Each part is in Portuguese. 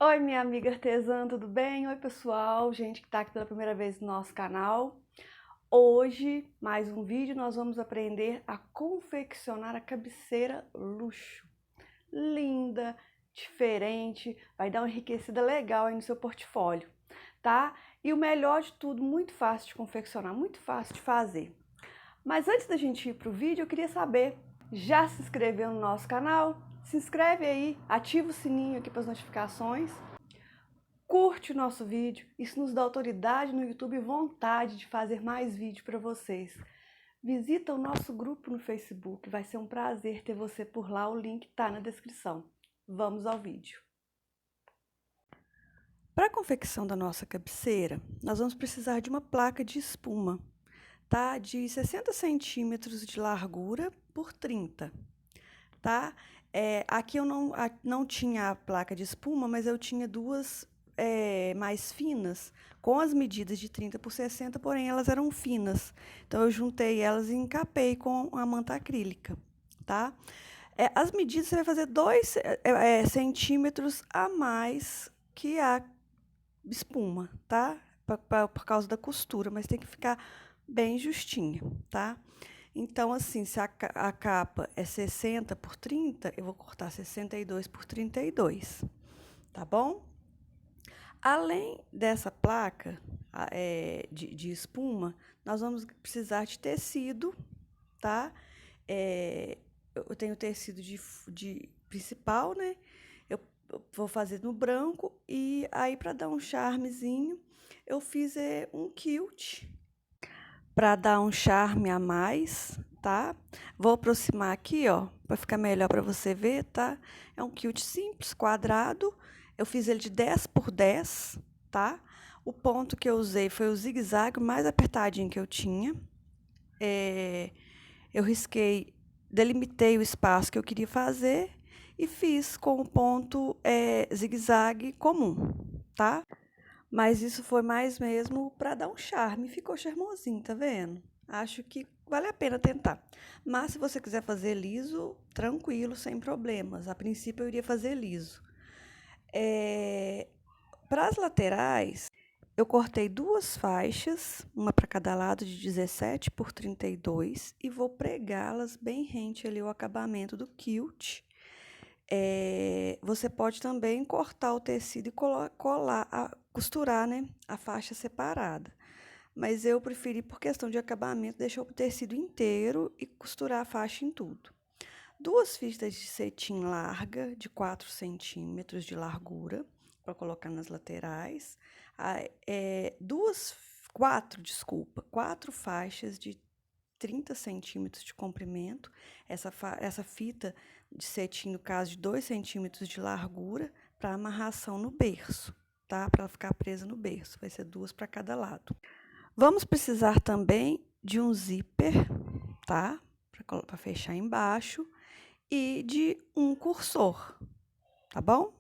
Oi, minha amiga artesã, tudo bem? Oi, pessoal, gente que está aqui pela primeira vez no nosso canal. Hoje, mais um vídeo, nós vamos aprender a confeccionar a cabeceira luxo. Linda, diferente, vai dar uma enriquecida legal aí no seu portfólio, tá? E o melhor de tudo, muito fácil de confeccionar, muito fácil de fazer. Mas antes da gente ir para o vídeo, eu queria saber, já se inscreveu no nosso canal? Se inscreve aí, ativa o sininho aqui para as notificações. Curte o nosso vídeo, isso nos dá autoridade no YouTube e vontade de fazer mais vídeos para vocês. Visita o nosso grupo no Facebook, vai ser um prazer ter você por lá, o link está na descrição. Vamos ao vídeo. Para a confecção da nossa cabeceira, nós vamos precisar de uma placa de espuma, tá? De 60 centímetros de largura por 30, tá? Aqui eu não tinha a placa de espuma, mas eu tinha duas mais finas, com as medidas de 30 por 60, porém elas eram finas. Então eu juntei elas e encapei com a manta acrílica, tá? As medidas você vai fazer 2 centímetros a mais que a espuma, tá? Por causa da costura, mas tem que ficar bem justinha, tá? Então, assim, se a capa é 60 por 30, eu vou cortar 62 por 32, tá bom? Além dessa placa de espuma, nós vamos precisar de tecido, tá? Eu tenho tecido de principal, né? Eu vou fazer no branco e aí, para dar um charmezinho, eu fiz um quilt para dar um charme a mais, tá? Vou aproximar aqui, ó, para ficar melhor para você ver, tá? É um quilt simples, quadrado. Eu fiz ele de 10 por 10, tá? O ponto que eu usei foi o zigue-zague mais apertadinho que eu tinha. Eu risquei, delimitei o espaço que eu queria fazer e fiz com o ponto zigue-zague comum, tá? Mas isso foi mais mesmo para dar um charme. Ficou charmosinho, tá vendo? Acho que vale a pena tentar. Mas se você quiser fazer liso, tranquilo, sem problemas. A princípio eu iria fazer liso. Para as laterais, eu cortei duas faixas, uma para cada lado de 17 por 32 e vou pregá-las bem rente ali ao acabamento do quilt. Você pode também cortar o tecido e colar, costurar, né, a faixa separada. Mas eu preferi, por questão de acabamento, deixar o tecido inteiro e costurar a faixa em tudo. Duas fitas de cetim larga, de 4 centímetros de largura, para colocar nas laterais. Quatro faixas de 30 centímetros de comprimento. Essa fita de cetim, no caso, de 2 centímetros de largura, para amarração no berço, tá? Para ela ficar presa no berço. Vai ser duas para cada lado. Vamos precisar também de um zíper, tá? Para fechar embaixo. E de um cursor, tá bom?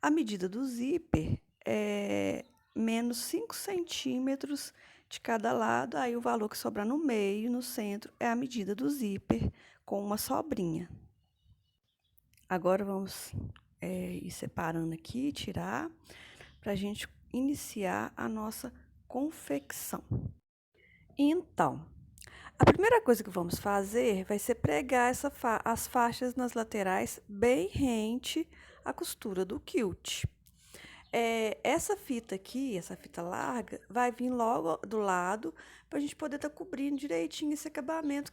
A medida do zíper é menos 5 centímetros de cada lado, aí o valor que sobrar no meio, no centro, é a medida do zíper com uma sobrinha. Agora vamos ir separando aqui, tirar, para a gente iniciar a nossa confecção. Então, a primeira coisa que vamos fazer vai ser pregar as faixas nas laterais bem rente à costura do quilt. Essa fita aqui, essa fita larga, vai vir logo do lado para a gente poder estar cobrindo direitinho esse acabamento,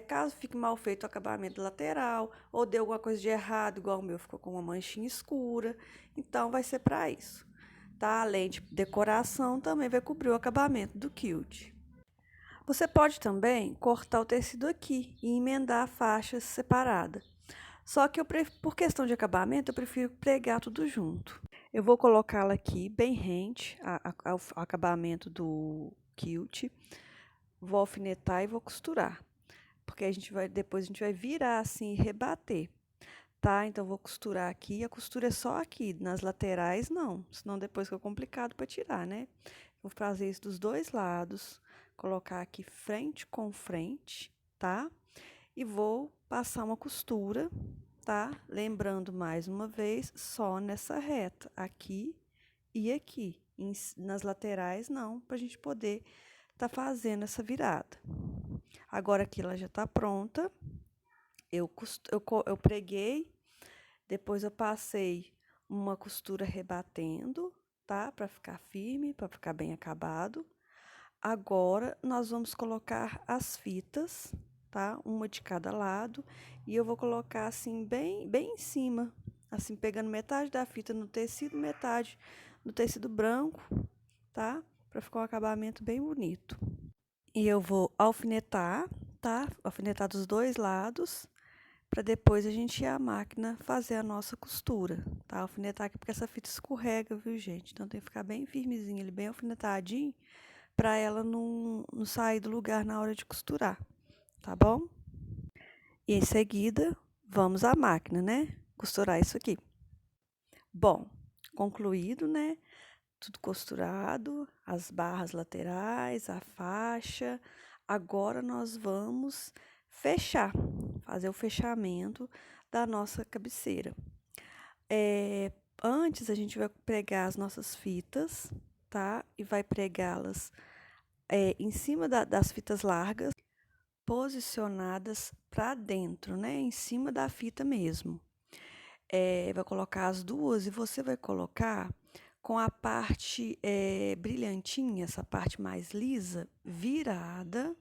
caso fique mal feito o acabamento lateral ou dê alguma coisa de errado, igual o meu ficou com uma manchinha escura. Então, vai ser para isso, tá? Além de decoração, também vai cobrir o acabamento do quilt. Você pode também cortar o tecido aqui e emendar a faixa separada. Só que por questão de acabamento, eu prefiro pregar tudo junto. Eu vou colocá-la aqui bem rente ao acabamento do quilt. Vou alfinetar e vou costurar. Porque depois a gente vai virar assim e rebater. Tá? Então, vou costurar aqui. A costura é só aqui, nas laterais não. Senão depois fica complicado para tirar, né? Vou fazer isso dos dois lados. Colocar aqui frente com frente, tá? E vou passar uma costura tá? Lembrando mais uma vez, só nessa reta, aqui e aqui. Nas laterais, não, pra gente poder tá fazendo essa virada. Agora aqui ela já tá pronta. Eu preguei, depois eu passei uma costura rebatendo, tá? Para ficar firme, para ficar bem acabado. Agora nós vamos colocar as fitas, tá? Uma de cada lado, e eu vou colocar assim bem em cima, assim pegando metade da fita no tecido, metade no tecido branco, tá? Para ficar um acabamento bem bonito. E eu vou alfinetar, tá? Alfinetar dos dois lados, para depois a gente ir à máquina fazer a nossa costura, tá? Alfinetar aqui porque essa fita escorrega, viu, gente? Então tem que ficar bem firmezinho, ele bem alfinetadinho, para ela não sair do lugar na hora de costurar, tá bom? E em seguida, vamos à máquina, né? Costurar isso aqui. Bom, concluído, né? Tudo costurado, as barras laterais, a faixa. Agora nós vamos fechar, fazer o fechamento da nossa cabeceira. Antes a gente vai pregar as nossas fitas, tá? E vai pregá-las em cima das fitas largas, posicionadas para dentro, né? Em cima da fita mesmo. Vai colocar as duas e você vai colocar com a parte brilhantinha, essa parte mais lisa, virada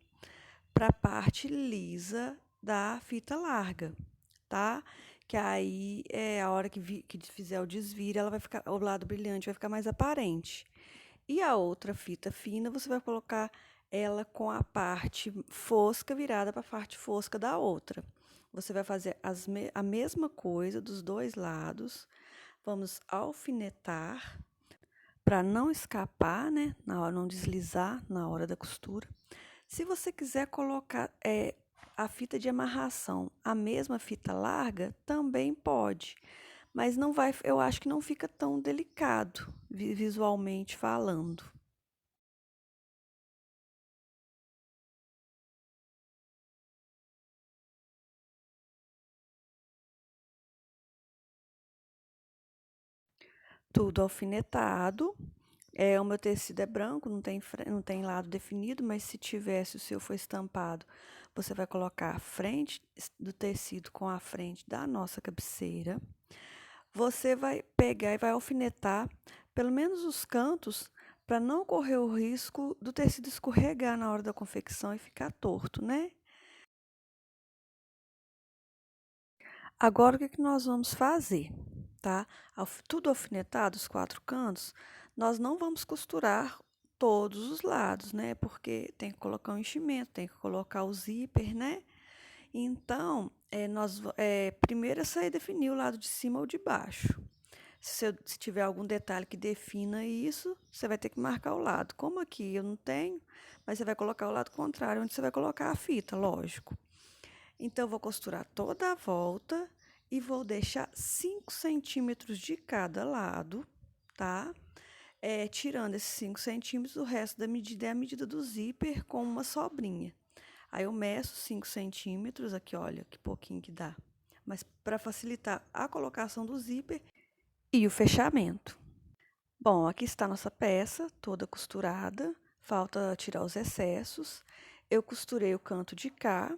para a parte lisa da fita larga, tá? Que aí é a hora que fizer o desvire, ela vai ficar, o lado brilhante vai ficar mais aparente. E a outra fita fina, você vai colocar ela com a parte fosca virada para a parte fosca da outra. Você vai fazer a mesma coisa dos dois lados. Vamos alfinetar para não escapar, né? Não deslizar na hora da costura. Se você quiser colocar a fita de amarração, a mesma fita larga, também pode. Mas não vai, eu acho que não fica tão delicado, visualmente falando. Tudo alfinetado. O meu tecido é branco, não tem lado definido, mas se tivesse, o seu for estampado, você vai colocar a frente do tecido com a frente da nossa cabeceira. Você vai pegar e vai alfinetar pelo menos os cantos para não correr o risco do tecido escorregar na hora da confecção e ficar torto, né? Agora, o que que nós vamos fazer, tá? Tudo alfinetado, os quatro cantos, nós não vamos costurar todos os lados, né? Porque tem que colocar o enchimento, tem que colocar o zíper, né? Então, primeiro é só definir o lado de cima ou de baixo. Se tiver algum detalhe que defina isso, você vai ter que marcar o lado. Como aqui eu não tenho, mas você vai colocar o lado contrário, onde você vai colocar a fita, lógico. Então, eu vou costurar toda a volta e vou deixar 5 centímetros de cada lado, tá? Tirando esses 5 centímetros, o resto da medida é a medida do zíper com uma sobrinha. Aí eu meço 5 centímetros, aqui olha que pouquinho que dá. Mas para facilitar a colocação do zíper e o fechamento. Bom, aqui está a nossa peça toda costurada, falta tirar os excessos. Eu costurei o canto de cá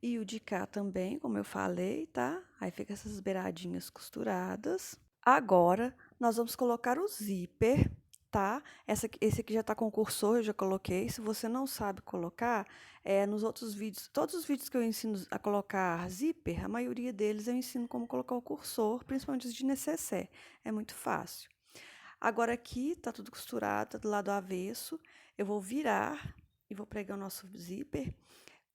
e o de cá também, como eu falei, tá? Aí fica essas beiradinhas costuradas. Agora, nós vamos colocar o zíper, tá? Esse aqui já tá com cursor, eu já coloquei. Se você não sabe colocar, nos outros vídeos, todos os vídeos que eu ensino a colocar zíper, a maioria deles eu ensino como colocar o cursor, principalmente os de necessaire. É muito fácil. Agora aqui tá tudo costurado, tá do lado avesso. Eu vou virar e vou pregar o nosso zíper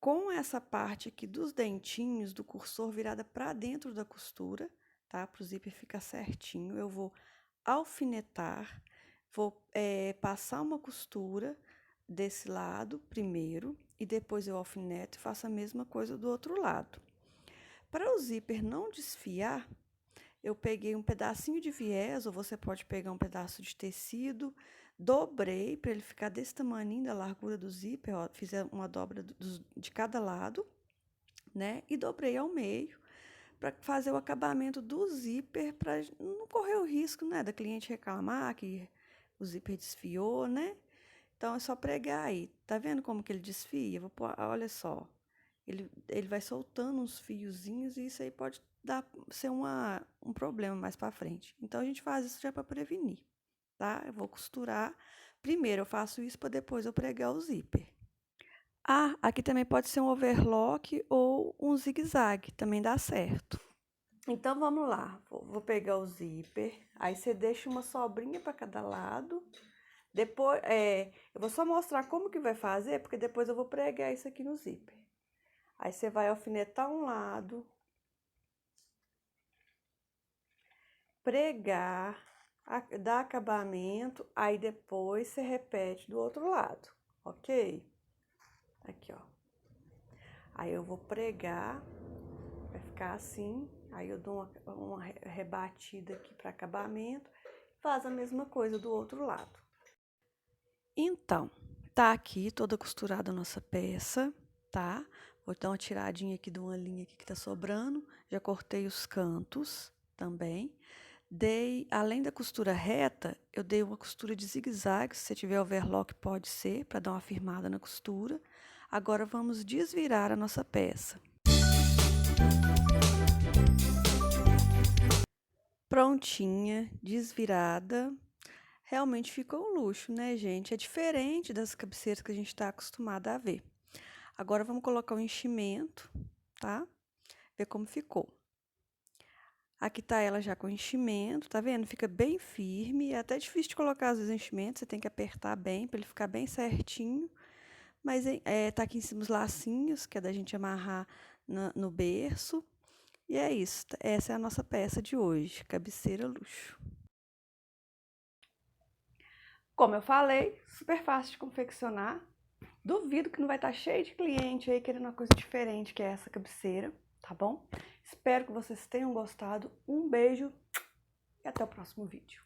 com essa parte aqui dos dentinhos do cursor virada para dentro da costura, tá? Para o zíper ficar certinho. Eu vou alfinetar, vou passar uma costura desse lado primeiro e depois eu alfineto e faço a mesma coisa do outro lado. Para o zíper não desfiar, eu peguei um pedacinho de viés, ou você pode pegar um pedaço de tecido, dobrei para ele ficar desse tamanho da largura do zíper, ó, fiz uma dobra de cada lado, né? E dobrei ao meio para fazer o acabamento do zíper, para não correr o risco, né, da cliente reclamar que o zíper desfiou, né? Então, é só pregar aí. Tá vendo como que ele desfia? Vou pôr, olha só. Ele vai soltando uns fiozinhos e isso aí pode ser um problema mais para frente. Então, a gente faz isso já para prevenir, tá? Eu vou costurar. Primeiro, eu faço isso para depois eu pregar o zíper. Ah, aqui também pode ser um overlock ou um zigue-zague, também dá certo. Então, vamos lá. Vou pegar o zíper, aí você deixa uma sobrinha para cada lado. Depois, eu vou só mostrar como que vai fazer, porque depois eu vou pregar isso aqui no zíper. Aí você vai alfinetar um lado, pregar, dar acabamento, aí depois você repete do outro lado, ok? Aqui, ó. Aí eu vou pregar, vai ficar assim, aí eu dou uma rebatida aqui para acabamento, faz a mesma coisa do outro lado. Então, tá aqui toda costurada a nossa peça, tá? Vou dar uma tiradinha aqui de uma linha aqui que tá sobrando. Já cortei os cantos também. Além da costura reta, eu dei uma costura de zigue-zague. Se você tiver overlock, pode ser, para dar uma firmada na costura. Agora, vamos desvirar a nossa peça. Prontinha, desvirada. Realmente ficou um luxo, né, gente? É diferente das cabeceiras que a gente está acostumada a ver. Agora, vamos colocar o enchimento, tá? Ver como ficou. Aqui tá ela já com enchimento, tá vendo? Fica bem firme. É até difícil de colocar os enchimentos, você tem que apertar bem para ele ficar bem certinho. Mas tá aqui em cima os lacinhos, que é da gente amarrar no berço. E é isso. Essa é a nossa peça de hoje, cabeceira luxo. Como eu falei, super fácil de confeccionar. Duvido que não vai estar cheio de cliente aí querendo uma coisa diferente que é essa cabeceira, tá bom? Espero que vocês tenham gostado. Um beijo e até o próximo vídeo.